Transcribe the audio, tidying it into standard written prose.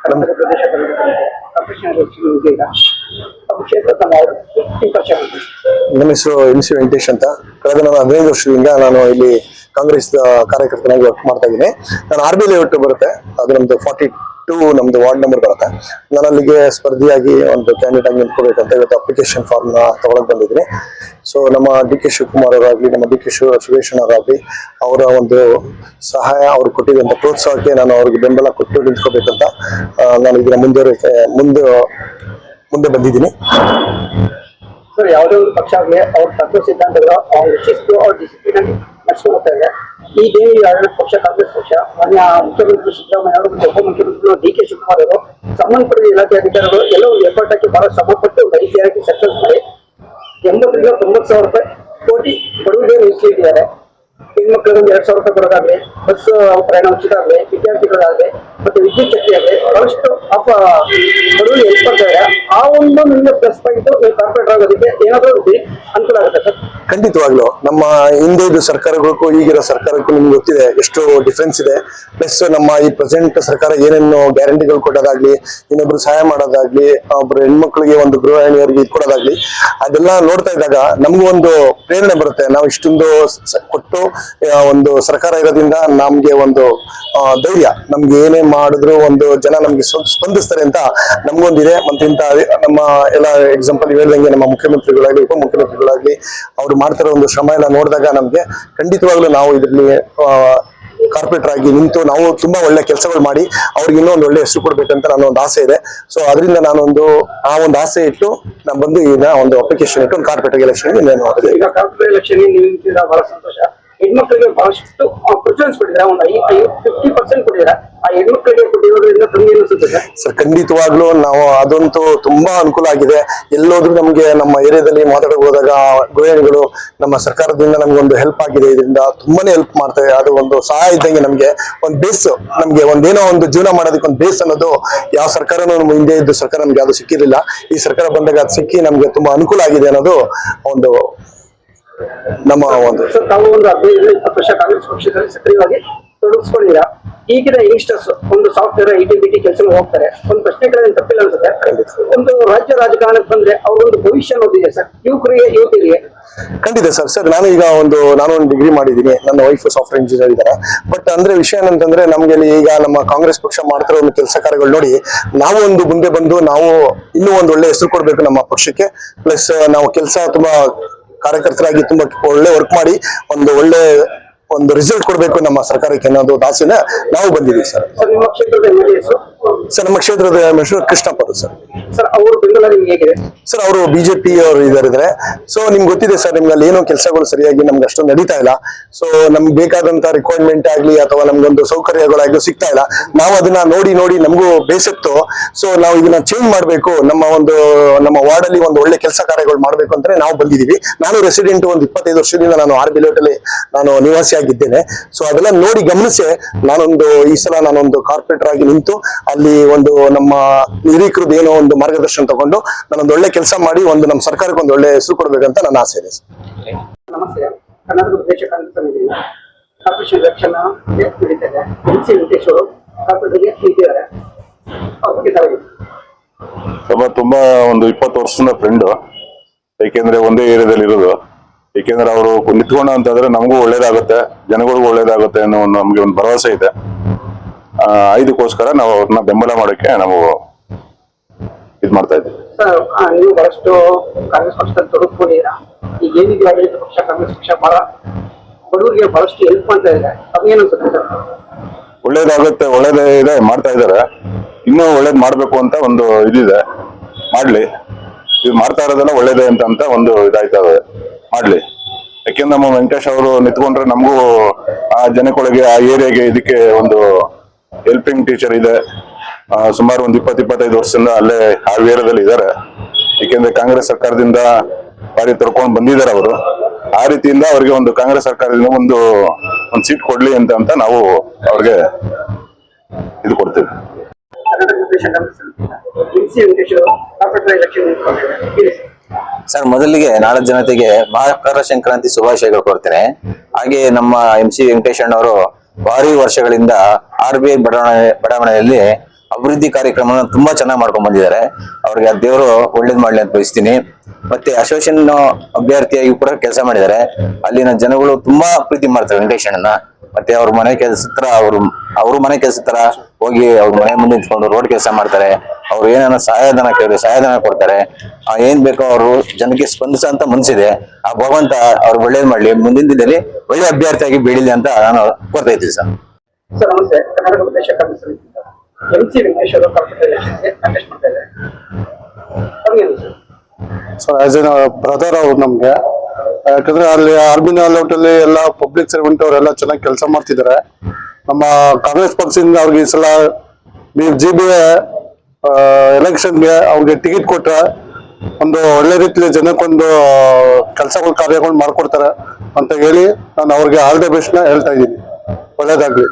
ನನ್ನ ಹೆಸರು MC ವೆಂಕಟೇಶ್ ಅಂತ. ಕಳೆದ ನಾನು 15 ವರ್ಷದಿಂದ ನಾನು ಇಲ್ಲಿ ಕಾಂಗ್ರೆಸ್ ಕಾರ್ಯಕರ್ತನಾಗಿ ವರ್ಕ್ ಮಾಡ್ತಾ ಇದ್ದೀನಿ. ನಾನು RB ಲೇಔಟ್ ಬರುತ್ತೆ, ಅದು ನಮ್ದು 42 ನಮ್ದು ವಾರ್ಡ್ ನಂಬರ್ ಬರುತ್ತೆ. ನಾನು ಅಲ್ಲಿಗೆ ಸ್ಪರ್ಧಿಯಾಗಿ ಒಂದು ಕ್ಯಾಂಡಿಡೇಟ್ ಆಗಿ ನಿಂತ್ಕೋಬೇಕಂತ ಇವತ್ತು ಅಪ್ಲಿಕೇಶನ್ ಫಾರ್ಮ್ ನ ತಗೊಳಕ್ ಬಂದಿದ್ದೀನಿ. ಸೊ ನಮ್ಮ DK ಶಿವಕುಮಾರ್ ಅವರಾಗ್ಲಿ, ನಮ್ಮ DK ಸುರೇಶನ್ ಅವರಾಗ್ಲಿ, ಅವರ ಒಂದು ಸಹಾಯ, ಅವ್ರು ಕೊಟ್ಟಿದ್ದಂತ ಪ್ರೋತ್ಸಾಹಕ್ಕೆ ನಾನು ಅವ್ರಿಗೆ ಬೆಂಬಲ ಕೊಟ್ಟು ನಿಂತ್ಕೋಬೇಕಂತ ನಾನು ಇದನ್ನ ಮುಂದೆ ಬಂದಿದ್ದೀನಿ. ಸರ್, ಯಾವುದೇ ಒಂದು ಪಕ್ಷ ಆಗಲಿ ಅವ್ರ ತತ್ವ ಸಿದ್ಧಾಂತಗಳು ಅವ್ರ ಶಿಸ್ತು ಅವ್ರ ಡಿಸಿಪ್ಲಿನ್ ಆಗಿ ನಡೆಸ್ಕೊಂಡು ಹೋಗ್ತಾ ಇದೆ. ಇದೇ ಆಡಳಿತ ಪಕ್ಷ ಕಾಂಗ್ರೆಸ್ ಪಕ್ಷ ಮಾನ್ಯ ಮುಖ್ಯಮಂತ್ರಿ ಸಿದ್ದರಾಮಯ್ಯ ಅವರು ಮತ್ತು ಉಪಮುಖ್ಯಮಂತ್ರಿಗಳು DK ಶಿವಕುಮಾರ್ ಅವರು ಸಂಬಂಧಪಟ್ಟ ಇಲಾಖೆ ಅಧಿಕಾರಿಗಳು ಎಲ್ಲ ಒಂದು ಎಫರ್ಟ್ ಹಾಕಿ ಬಹಳ ಶ್ರಮಪಟ್ಟು ಒಂದು 5 ಇಯರ್ಗೆ ಸಕ್ಸಸ್ ಮಾಡಿ 80,000 ರೂಪಾಯಿ ಕೋಟಿ ಬಡವರಿಗೆ ಮೀಸಲಿಟ್ಟಿದ್ದಾರೆ. ಹೆಣ್ಮಕ್ಳಿಗೆ ಒಂದು 2,000 ರೂಪಾಯಿ ಕೊಡೋದಾಗ್ಲಿ, ಬಸ್ ಪ್ರಯಾಣ ಉಚಿತ ಆಗಲಿ, ವಿದ್ಯಾರ್ಥಿಗಳಾಗಲಿ, ಮತ್ತೆ ವಿದ್ಯುತ್ ಶಕ್ತಿ ಆಗಲಿ ಬಹಳಷ್ಟು ಬಡವರಿಗೆ ಹೆಲ್ಪ್ ಮಾಡ್ತಾ ಇದ್ದಾರೆ. ಆ ಒಂದು ನಿಮ್ಗೆ ಪ್ಲಸ್ ಪಾಯಿಂಟ್ ಕಾರ್ಪೊರೇಟರ್ ಆಗೋದಕ್ಕೆ ಏನಾದರೂ ಅನುಕೂಲ ಆಗುತ್ತೆ ಸರ್? ಖಂಡಿತವಾಗ್ಲು ನಮ್ಮ ಹಿಂದೆ ಇದ್ದ ಸರ್ಕಾರಗಳಿಗೂ ಈಗಿರೋ ಸರ್ಕಾರಕ್ಕೂ ನಿಮ್ಗೆ ಗೊತ್ತಿದೆ ಎಷ್ಟು ಡಿಫ್ರೆನ್ಸ್ ಇದೆ. ಪ್ಲಸ್ ನಮ್ಮ ಈ ಪ್ರೆಸೆಂಟ್ ಸರ್ಕಾರ ಏನೇನು ಗ್ಯಾರಂಟಿಗಳು ಕೊಡೋದಾಗ್ಲಿ, ಇನ್ನೊಬ್ರು ಸಹಾಯ ಮಾಡೋದಾಗ್ಲಿ, ಒಬ್ರು ಹೆಣ್ಮಕ್ಳಿಗೆ ಒಂದು ಗೃಹಿಣಿಯರಿಗೆ ಇದು ಕೊಡೋದಾಗ್ಲಿ, ಅದೆಲ್ಲ ನೋಡ್ತಾ ಇದ್ದಾಗ ನಮ್ಗೂ ಒಂದು ಪ್ರೇರಣೆ ಬರುತ್ತೆ. ನಾವು ಇಷ್ಟೊಂದು ಕೊಟ್ಟು ಒಂದು ಸರ್ಕಾರ ಇರೋದ್ರಿಂದ ನಮ್ಗೆ ಒಂದು ಧೈರ್ಯ, ನಮ್ಗೆ ಏನೇ ಮಾಡಿದ್ರು ಒಂದು ಜನ ನಮ್ಗೆ ಸ್ಪಂದಿಸ್ತಾರೆ ಅಂತ ನಮ್ಗೊಂದಿದೆ. ಮತ್ತೆ ಇಂತ ನಮ್ಮ ಎಲ್ಲ ಎಕ್ಸಾಂಪಲ್ ಹೇಳ್ದಂಗೆ ನಮ್ಮ ಮುಖ್ಯಮಂತ್ರಿಗಳಾಗ್ಲಿ, ಉಪಮುಖ್ಯಮಂತ್ರಿಗಳಾಗ್ಲಿ ಅವ್ರು ಮಾಡ್ತಿರೋ ಒಂದು ಶ್ರಮ ಎಲ್ಲ ನೋಡಿದಾಗ ನಮ್ಗೆ ಖಂಡಿತವಾಗ್ಲೂ ನಾವು ಇದರಲ್ಲಿ ಕಾರ್ಪೊರೇಟರ್ ಆಗಿ ನಿಂತು ನಾವು ತುಂಬಾ ಒಳ್ಳೆ ಕೆಲಸಗಳು ಮಾಡಿ ಅವ್ರಿಗೆ ಇನ್ನೂ ಒಂದು ಒಳ್ಳೆ ಹೆಸರು ಕೊಡ್ಬೇಕಂತ ನನ್ನ ಒಂದು ಆಸೆ ಇದೆ. ಸೊ ಅದರಿಂದ ನಾನು ಆ ಒಂದು ಆಸೆ ಇಟ್ಟು ನಾನು ಬಂದು ಈಗ ಒಂದು ಅಪ್ಲಿಕೇಶನ್ ಇಟ್ಟು ಒಂದು ಕಾರ್ಪೊರೇಟರ್ ಎಲೆಕ್ಷನ್ ನೋಡಿದೆ. ಈಗ ಕಾರ್ಪೊರೇಟರ್ ಎಲೆಕ್ಷನ್ ನಿಂತಿದ್ದೀರಾ, ಬಹಳ ಸಂತೋಷ. ಹೆಣ್ಮಕ್ಳಿಗೆ ಬಹಳಷ್ಟು ಪ್ರಿಫರೆನ್ಸ್ ಕೊಟ್ಟಿದ್ದಾರೆ, ಒಂದು 50% ಕೊಟ್ಟಿದ್ದಾರೆ. ಆ ಹೆಣ್ಮಕ್ಳಿಗೆ ಕೊಟ್ಟಿರೋದ್ರಿಂದ ತಮಗೆ ಅನಿಸುತ್ತೆ ಸರ್? ಖಂಡಿತವಾಗ್ಲೂ ನಾವು ಅದಂತೂ ತುಂಬಾ ಅನುಕೂಲ ಆಗಿದೆ. ಎಲ್ಲೋದ್ರೂ ನಮ್ಗೆ ನಮ್ಮ ಏರಿಯಾದಲ್ಲಿ ಮಾತಾಡಕ್ ಹೋದಾಗ ಗೃಹಿಣಿಗಳು ನಮ್ಮ ಸರ್ಕಾರದಿಂದ ನಮ್ಗೆ ಒಂದು ಹೆಲ್ಪ್ ಆಗಿದೆ. ಇದರಿಂದ ತುಂಬಾನೇ ಹೆಲ್ಪ್ ಮಾಡ್ತೇವೆ. ಅದು ಒಂದು ಸಹಾಯ ಇದ್ದಂಗೆ ನಮ್ಗೆ ಒಂದು ಬೇಸ್, ನಮ್ಗೆ ಒಂದೇನೋ ಒಂದು ಜೀವನ ಮಾಡೋದಕ್ಕೆ ಒಂದು ಬೇಸ್ ಅನ್ನೋದು ಯಾವ ಸರ್ಕಾರನೂ ನಮ್ಮ ಹಿಂದೆ ಇದ್ದು ಸರ್ಕಾರ ನಮ್ಗೆ ಯಾವ್ದು ಸಿಕ್ಕಿರಲಿಲ್ಲ. ಈ ಸರ್ಕಾರ ಬಂದಾಗ ಅದು ಸಿಕ್ಕಿ ನಮ್ಗೆ ತುಂಬಾ ಅನುಕೂಲ ಆಗಿದೆ ಅನ್ನೋದು ಒಂದು ನಮ್ಮ ಒಂದು. ತಾವು ಒಂದು 15-20 ವರ್ಷ ಕಾಂಗ್ರೆಸ್ ಪಕ್ಷದಲ್ಲಿ ಸಕ್ರಿಯವಾಗಿ ತೊಡಗಿಸ್ಕೊಂಡಿದ್ದೀರಾ. ಈಗಿನ ಯಂಗ್ಸ್ಟರ್ಸ್ ಒಂದು ಸಾಫ್ಟ್ವೇರ್ IT ಕೆಲಸ ಹೋಗ್ತಾರೆ. ಒಂದು ಪ್ರಶ್ನೆಗಳೇನು ತಪ್ಪಿಲ್ಲ ಅನ್ಸುತ್ತೆ. ಒಂದು ರಾಜ್ಯ ರಾಜಕಾರಣಕ್ಕೆ ಬಂದ್ರೆ ಅವ್ರೊಂದು ಭವಿಷ್ಯ ಅನ್ನೋದಿದೆ ಸರ್, ಯುವಕರಿಗೆ. ಖಂಡಿತ ಸರ್. ನಾನು ಡಿಗ್ರಿ ಮಾಡಿದ್ದೀನಿ. ನನ್ನ ವೈಫ್ ಸಾಫ್ಟ್ವೇರ್ ಇಂಜಿನಿಯರ್ ಇದ್ದಾರೆ. ಬಟ್ ಅಂದ್ರೆ ವಿಷಯ ಏನಂತಂದ್ರೆ ನಮ್ಗೆ ಈಗ ನಮ್ಮ ಕಾಂಗ್ರೆಸ್ ಪಕ್ಷ ಮಾಡ್ತಿರೋ ಒಂದು ಕೆಲಸ ಕಾರ್ಯಗಳು ನೋಡಿ ನಾವು ಒಂದು ಮುಂದೆ ಬಂದು ನಾವು ಇನ್ನೂ ಒಂದು ಒಳ್ಳೆ ಹೆಸರು ಕೊಡ್ಬೇಕು ನಮ್ಮ ಪಕ್ಷಕ್ಕೆ. ಪ್ಲಸ್ ನಾವು ಕೆಲಸ ತುಂಬಾ ಕಾರ್ಯಕರ್ತರಾಗಿ ತುಂಬಾ ಒಳ್ಳೆ ವರ್ಕ್ ಮಾಡಿ ಒಂದು ರಿಸಲ್ಟ್ ಕೊಡ್ಬೇಕು ನಮ್ಮ ಸರ್ಕಾರಕ್ಕೆ ಅನ್ನೋದು ಆಸೆನ ನಾವು ಬಂದಿದ್ದೀವಿ ಸರ್. ನಮ್ಮ ಕ್ಷೇತ್ರದ ಹೆಸರು ಕೃಷ್ಣಪ್ಪ ಸರ್. ಅವರು ಬೆಂಬಲ ನಿಮ್ಗೆ ಹೇಗಿದೆ ಸರ್? ಅವರು BJP ಅವರು ಇದ್ದಾರೆ. ಸೊ ನಿಮ್ಗೆ ಗೊತ್ತಿದೆ ಸರ್, ನಿಮ್ಗೆ ಅಲ್ಲಿ ಏನೋ ಕೆಲಸಗಳು ಸರಿಯಾಗಿ ನಮ್ಗೆ ಅಷ್ಟೊಂದು ನಡೀತಾ ಇಲ್ಲ. ಸೊ ನಮ್ಗೆ ಬೇಕಾದಂತ ರಿಕ್ವೈರ್ಮೆಂಟ್ ಆಗ್ಲಿ ಅಥವಾ ನಮ್ಗೊಂದು ಸೌಕರ್ಯಗಳಾಗ್ಲಿ ಸಿಗ್ತಾ ಇಲ್ಲ. ನಾವು ಅದನ್ನ ನೋಡಿ ನಮಗೂ ಬೇಸತ್ತು. ಸೊ ನಾವು ಇದನ್ನ ಚೇಂಜ್ ಮಾಡ್ಬೇಕು, ನಮ್ಮ ವಾರ್ಡ್ ಅಲ್ಲಿ ಒಂದು ಒಳ್ಳೆ ಕೆಲಸ ಕಾರ್ಯಗಳು ಮಾಡ್ಬೇಕು ಅಂತಾನೆ ನಾವು ಬಂದಿದೀವಿ. ನಾನು ರೆಸಿಡೆಂಟ್ ಒಂದು 25 ವರ್ಷದಿಂದ ನಾನು RB ಲೇಔಟ್ ಅಲ್ಲಿ ನಾನು ನಿವಾಸಿ ಆಗಿದ್ದೇನೆ. ಸೊ ಅದೆಲ್ಲ ನೋಡಿ ಗಮನಿಸಿ ಈ ಸಲ ನಾನೊಂದು ಕಾರ್ಪೊರೇಟರ್ ಆಗಿ ನಿಂತು ಅಲ್ಲಿ ಒಂದು ನಮ್ಮ ನಿರೀಕೃತ ಏನೋ ಒಂದು ಮಾರ್ಗದರ್ಶನ ತಗೊಂಡು ನಾನೊಂದು ಒಳ್ಳೆ ಕೆಲಸ ಮಾಡಿ ನಮ್ಮ ಸರ್ಕಾರಕ್ಕೆ ಒಂದು ಒಳ್ಳೆ ಹೆಸರು ಕೊಡ್ಬೇಕಂತ ನನ್ನ ಆಸೆ ಇದೆ. ನಮಸ್ತೆ. ಕರ್ನಾಟಕ ಪ್ರದೇಶ ಕಾಂಗ್ರೆಸ್ ಸಮಿತಿಯಿಂದ ಕಾರ್ಪೊರೇಷನ್ ಎಲೆಕ್ಷನ್ ನಡೀತಿದೆ. MC ವೆಂಕಟೇಶ್ ಅವರು ಕಾರ್ಪೊರೇಟರ್ಗೆ ನಿಂತಿದ್ದಾರೆ. ತುಂಬಾ ಒಂದು 20 ವರ್ಷದ ಫ್ರೆಂಡ್. ಏಕೆಂದ್ರೆ ಒಂದೇ ಏರಿಯಾದಲ್ಲಿ ಇರೋದು. ಏಕೆಂದ್ರೆ ಅವರು ನಿಂತ್ಕೊಂಡ ಅಂತಂದ್ರೆ ನಮಗೂ ಒಳ್ಳೇದಾಗುತ್ತೆ, ಜನಗಳಿಗೂ ಒಳ್ಳೇದಾಗುತ್ತೆ ಅನ್ನೋ ನಮ್ಗೆ ಒಂದು ಭರವಸೆ ಇದೆ. ಇದಕ್ಕೋಸ್ಕರ ನಾವು ಅವ್ರನ್ನ ಬೆಂಬಲ ಮಾಡೋಕೆ ನಾವು ಇದು ಮಾಡ್ತಾ ಇದ್ದೀವಿ. ನೀವು ಬಹಳಷ್ಟು ಕಾಂಗ್ರೆಸ್ ಪಕ್ಷದಲ್ಲಿ ತೊಡಗಿಸ್ಕೊಂಡಿದ್ದೀರಾ. ಈಗ ಏನಿದೆ ಆಡಳಿತ ಪಕ್ಷ ಕಾಂಗ್ರೆಸ್ ಪಕ್ಷ ಬಹಳ ಬಡವರಿಗೆ ಬಹಳಷ್ಟು ಹೆಲ್ಪ್ ಮಾಡ್ತಾ ಇದೆ. ತಮಗೇನು ಅನ್ಸುತ್ತೆ ಸರ್? ಒಳ್ಳೇದೇ ಇದೆ, ಮಾಡ್ತಾ ಇದ್ದಾರೆ. ಇನ್ನೂ ಒಳ್ಳೇದ್ ಮಾಡ್ಬೇಕು ಅಂತ ಒಂದು ಇದಿದೆ. ಮಾಡ್ಲಿ, ಇದು ಮಾಡ್ತಾ ಇರೋದೆಲ್ಲ ಒಳ್ಳೇದೇ ಅಂತ ಒಂದು ಇದಾಯ್ತಾ ಇದೆ. ಮಾಡ್ಲಿ. ಯಾಕೆಂದ್ರೆ ನಮ್ಮ ವೆಂಕಟೇಶ್ ಅವರು ನಿಂತ್ಕೊಂಡ್ರೆ ನಮಗೂ ಆ ಜನಗಳಿಗೆ, ಆ ಏರಿಯಾಗೆ ಇದಕ್ಕೆ ಒಂದು ಹೆಲ್ಪಿಂಗ್ ಟೀಚರ್ ಇದೆ. ಸುಮಾರು ಒಂದು 20-25 ವರ್ಷದಿಂದ ಅಲ್ಲೇ ಆ ಏರಿಯಾದಲ್ಲಿ ಇದ್ದಾರೆ. ಏಕೆಂದ್ರೆ ಕಾಂಗ್ರೆಸ್ ಸರ್ಕಾರದಿಂದ ಬಾರಿ ತರ್ಕೊಂಡು ಬಂದಿದ್ದಾರೆ ಅವರು. ಆ ರೀತಿಯಿಂದ ಅವ್ರಿಗೆ ಒಂದು ಕಾಂಗ್ರೆಸ್ ಸರ್ಕಾರದಿಂದ ಒಂದು ಸೀಟ್ ಕೊಡ್ಲಿ ಅಂತ ನಾವು ಅವ್ರಿಗೆ ಇದು ಕೊಡ್ತೀವಿ. ಸರ್, ಮೊದಲಿಗೆ ನಾಡ ಜನತೆಗೆ ಮಕರ ಸಂಕ್ರಾಂತಿ ಶುಭಾಶಯಗಳು ಕೊಡ್ತೇನೆ. ಹಾಗೆ ನಮ್ಮ MC ವೆಂಕಟೇಶ್ ಅಣ್ಣವರು ಭಾರಿ ವರ್ಷಗಳಿಂದ RBI ಬಡಾವಣೆಯಲ್ಲಿ ಅಭಿವೃದ್ಧಿ ಕಾರ್ಯಕ್ರಮನ ತುಂಬಾ ಚೆನ್ನಾಗಿ ಮಾಡ್ಕೊಂಡ್ ಬಂದಿದ್ದಾರೆ. ಅವ್ರಿಗೆ ಆ ದೇವರು ಒಳ್ಳೇದ್ ಮಾಡ್ಲಿ ಅಂತ ಬಯಸ್ತೀನಿ. ಮತ್ತೆ ಅಸೋಸಿಯೇಷನ್ ಅಭ್ಯರ್ಥಿಯಾಗಿ ಕೂಡ ಕೆಲಸ ಮಾಡಿದ್ದಾರೆ. ಅಲ್ಲಿನ ಜನಗಳು ತುಂಬಾ ಪ್ರೀತಿ ಮಾಡ್ತಾರೆ ವೆಂಕಟೇಶ್ ಅಣ್ಣನ. ಮತ್ತೆ ಅವ್ರ ಮನೆ ಕೆಲಸ ತರ ಅವ್ರ ಮನೆ ಕೆಲಸ ತರ ಹೋಗಿ ಅವ್ರ ಮನೆ ಮುಂದೆ ನಿಂತ್ಕೊಂಡು ರೋಡ್ ಕೆಲಸ ಮಾಡ್ತಾರೆ. ಅವ್ರು ಏನಾರ ಸಹಾಯಧನ ಕೇಳಿದ್ರೆ ಸಹಾಯಧನ ಕೊಡ್ತಾರೆ. ಏನ್ ಬೇಕೋ ಅವರು ಜನಕ್ಕೆ ಸ್ಪಂದಿಸಂತ ಮನ್ಸಿದೆ. ಆ ಭಗವಂತ ಅವ್ರಿಗೆ ಒಳ್ಳೇದ್ ಮಾಡ್ಲಿ, ಮುಂದಿನ ದಿನದಲ್ಲಿ ಒಳ್ಳೆ ಅಭ್ಯರ್ಥಿಯಾಗಿ ಬೆಳಿಲಿ ಅಂತ ನಾನು ಕೋರ್ತಾ ಇದ್ದೀನಿ ಸರ್. ಸರ್ ನಮಸ್ತೆ. ಕರ್ನಾಟಕ ಪ್ರದೇಶ ಕಾಂಗ್ರೆಸ್ ಸಮಿತಿಯಿಂದ MC ವೆಂಕಟೇಶ್ ಅವರು ಕಾರ್ಪೊರೇಟ್ ಎಲೆಕ್ಷನ್ಗೆ ಕಂಟೆಸ್ಟ್ ಮಾಡ್ತಾ ಇದ್ದಾರೆ. ತಮಗೇನು sir? So as a brother ಅವ್ರು ನಮ್ಗೆ, ಯಾಕಂದ್ರೆ ಅಲ್ಲಿ ಆರ್ಮಿನ ಲೇಔಟ್ ಅಲ್ಲಿ ಎಲ್ಲ ಪಬ್ಲಿಕ್ ಸರ್ವೆಂಟ್ ಅವರೆಲ್ಲ ಚೆನ್ನಾಗಿ ಕೆಲಸ ಮಾಡ್ತಿದ್ದಾರೆ. ನಮ್ಮ ಕಾಂಗ್ರೆಸ್ ಪಕ್ಷದಿಂದ ಅವ್ರಿಗೆ ಈ ಸಲ GBA ಎಲೆಕ್ಷನ್ಗೆ ಅವ್ರಿಗೆ ಟಿಕೆಟ್ ಕೊಟ್ರೆ ಒಂದು ಒಳ್ಳೆ ರೀತಿಯಲ್ಲಿ ಜನಕ್ಕೊಂದು ಕೆಲಸಗಳು ಕಾರ್ಯಗಳು ಮಾಡ್ಕೊಡ್ತಾರೆ ಅಂತ ಹೇಳಿ ನಾನು ಅವ್ರಿಗೆ ಆಲ್ ದ ಬೆಸ್ಟ್ ನ ಹೇಳ್ತಾ ಇದ್ದೀನಿ. ಒಳ್ಳೇದಾಗ್ಲಿ.